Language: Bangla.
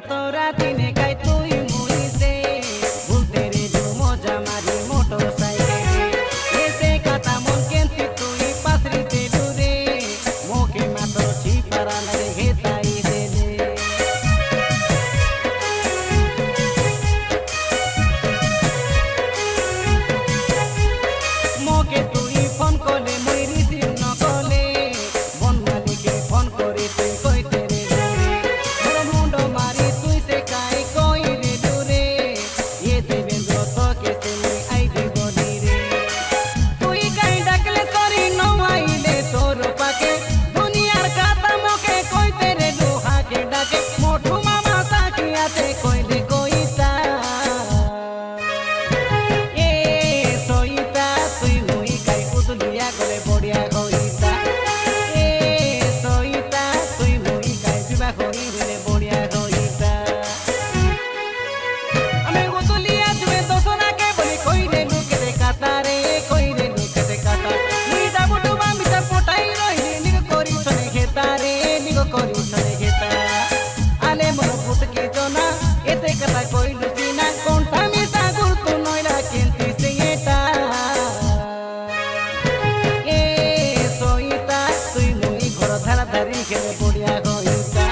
তোরা দিনে গাই তুই মুইছে ভুলতে রে দু মজা মারি মোটর সাইকেলে এসে কাটা মন কেন্তি তুই পাত্রিতে দূরে মোকে মাত্র ছিপারা লাগে হেতাই দেলে মোকে তুই ফোন করলে মুই রিসিভ নকলে বন মালিকে ফোন করে তুই কইতে রে দূরে মোর মুন্ড মারি তুই সে কাই কই রে দূরে এ দেবেন্দ্র তোকে সে মুই আই দেব রে তুই কাই ডাকলে সরি ন আইলে তোর পাকে দুনিয়ার কথা মোকে কইতে রে লোহাকে ডাকে মোটু মামা তাকি আছে কইলে কইতা এ সইতা তুই মুই কাই উদলিয়া গলে বড়িয়া হইতা এ সইতা তুই মুই কাই বিবাহ হইলে বড়িয়া হইতা আমি উদলিয়া জুয়ে দোসনাকে বলি কইরে লুকেতে কাতারে কইরে লুকেতে কাতা মুই যাবো ডুবা মিটা পটাই রইলি নিগ করি ছনে খেতারে নিগ করি ছনে খেতা আলে মন পুতকে জনা এতে কথা কইলু সিনা কোনটা মিটা গুরতু নইলা কেন্তি সেটা এ সইতা তুই মুই ঘর ধারা ধারি খেলে পড়িয়া হইতা